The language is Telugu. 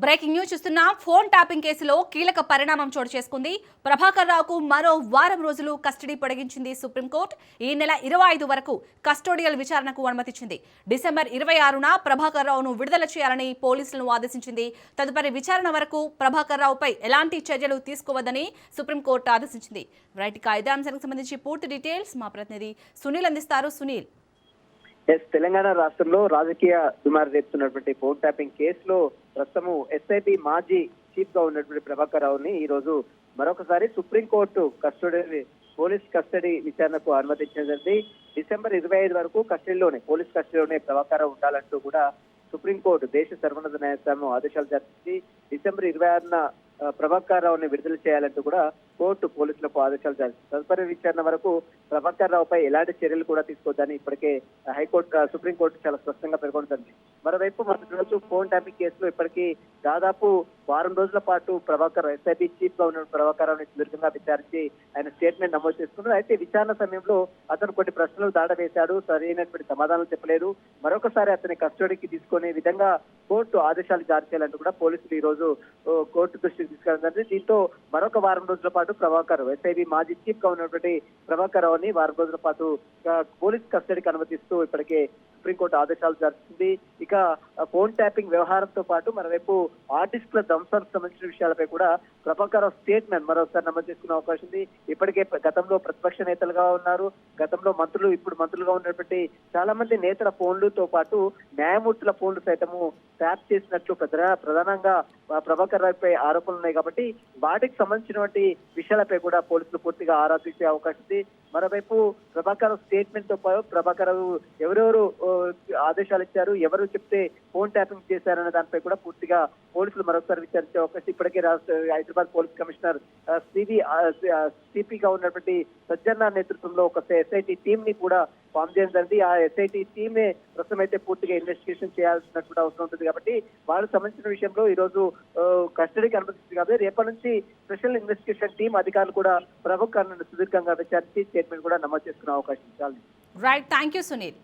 బ్రేకింగ్ న్యూస్ చూస్తున్నాం. ఫోన్ ట్యాపింగ్ కేసులో కీలక పరిణామం చోటు చేసుకుంది. ప్రభాకర్ రావుకు మరో వారం రోజులు కస్టడీ పొడిగించింది సుప్రీంకోర్టు. ఈ నెల 25 వరకు కస్టోడియల్ విచారణకు అనుమతించింది. డిసెంబర్ 26న ప్రభాకర్ రావును విడుదల చేయాలని పోలీసులను ఆదేశించింది. తదుపరి విచారణ వరకు ప్రభాకర్ రావుపై ఎలాంటి చర్యలు తీసుకోవద్దని సుప్రీంకోర్టు ఆదేశించింది. రైట్, ఇదే అంశానికి సంబంధించి పూర్తి డీటెయిల్స్ మా ప్రతినిధి సునీల్ అందిస్తారు. సునీల్, తెలంగాణ రాష్ట్రంలో రాజకీయ దుమారు రేపుతున్నటువంటి ఫోన్ ట్యాపింగ్ కేసులో ప్రస్తుతం ఎస్ఐబి మాజీ చీఫ్ గా ఉన్నటువంటి ప్రభాకర్ రావుని ఈ రోజు మరొకసారి సుప్రీంకోర్టు పోలీస్ కస్టడీ విచారణకు అనుమతించింది. డిసెంబర్ 25 వరకు పోలీస్ కస్టడీలోనే ప్రభాకర్ రావు ఉండాలంటూ కూడా సుప్రీంకోర్టు దేశ సర్వోన్నత న్యాయస్థానం ఆదేశాలు జరిపింది. డిసెంబర్ 26న ప్రభాకర్ రావుని విడుదల చేయాలంటూ కూడా కోర్టు పోలీసులకు ఆదేశాలు జారీ. తదుపరి విచారణ వరకు ప్రభాకర్ రావుపై ఎలాంటి చర్యలు కూడా తీసుకోవద్దని ఇప్పటికే సుప్రీంకోర్టు చాలా స్పష్టంగా పేర్కొంటుంది. మరోవైపు మొదటి రోజు ఫోన్ ట్యాపింగ్ కేసులో ఇప్పటికీ దాదాపు వారం రోజుల పాటు ఎస్ఐబి చీఫ్ గా ఉన్న ప్రభాకర్ రావుని సుదీర్ఘంగా విచారించి ఆయన స్టేట్మెంట్ నమోదు చేసుకున్నారు. అయితే విచారణ సమయంలో అతను కొన్ని ప్రశ్నలు దాడవేశాడు, సరైనటువంటి సమాధానాలు చెప్పలేదు. మరొకసారి అతని కస్టడీకి తీసుకునే విధంగా కోర్టు ఆదేశాలు జారీ చేయాలంటూ కూడా పోలీసులు ఈ రోజు కోర్టు దృష్టికి తీసుకెళ్తుంది. దీంతో మరొక వారం రోజుల పాటు ఎస్ఐబి మాజీ చీఫ్ గా ఉన్నటువంటి ప్రభాకర్ రావుని వారం రోజుల పాటు పోలీస్ కస్టడీకి అనుమతిస్తూ ఇప్పటికే సుప్రీంకోర్టు ఆదేశాలు జరిపింది. ఇక ఫోన్ ట్యాపింగ్ వ్యవహారంతో పాటు మరోవైపు ఆర్టిస్టుల ధ్వంసానికి సంబంధించిన విషయాలపై కూడా ప్రభాకర్ రావు స్టేట్మెంట్ మరోసారి నమోదు చేసుకునే అవకాశం ఉంది. ఇప్పటికే గతంలో ప్రతిపక్ష నేతలుగా ఉన్నారు, గతంలో ఇప్పుడు మంత్రులుగా ఉన్నటువంటి చాలా మంది నేతల ఫోన్లతో పాటు న్యాయమూర్తుల ఫోన్లు సైతము ట్యాప్ చేసినట్లు ప్రధానంగా ప్రభాకర్ రావుపై ఆరోపణలు ఉన్నాయి. కాబట్టి వాటికి సంబంధించినటువంటి విషయాలపై కూడా పోలీసులు పూర్తిగా ఆరా తీసే అవకాశం ఉంది. మరోవైపు ప్రభాకర్ స్టేట్మెంట్ తో పాటు ప్రభాకర్ ఎవరెవరు ఆదేశాలు ఇచ్చారు, ఎవరు చెప్తే ఫోన్ ట్యాపింగ్ చేశారనే దానిపై కూడా పూర్తిగా పోలీసులు మరొకసారి విచారించే అవకాశం. ఇప్పటికే హైదరాబాద్ పోలీస్ కమిషనర్ సిపిగా ఉన్నటువంటి సజ్జన్న నేతృత్వంలో ఒక ఎస్ఐటి టీమ్ ని కూడా ఫామ్ చేయడం జరిగింది. ఆ ఎస్ఐటి టీమే ప్రస్తుతం అయితే పూర్తిగా ఇన్వెస్టిగేషన్ చేయాల్సినటువంటి అవసరం ఉంటుంది. కాబట్టి వాళ్ళకి సంబంధించిన విషయంలో ఈ రోజు కస్టడీకి అనుమతించింది కాబట్టి రేపటి నుంచి స్పెషల్ ఇన్వెస్టిగేషన్ టీం అధికారులు కూడా ప్రభాకర్ను సుదీర్ఘంగా విచారించి స్టేట్మెంట్ కూడా నమోదు చేసుకునే అవకాశం ఉంది. Right, thank you Sunil.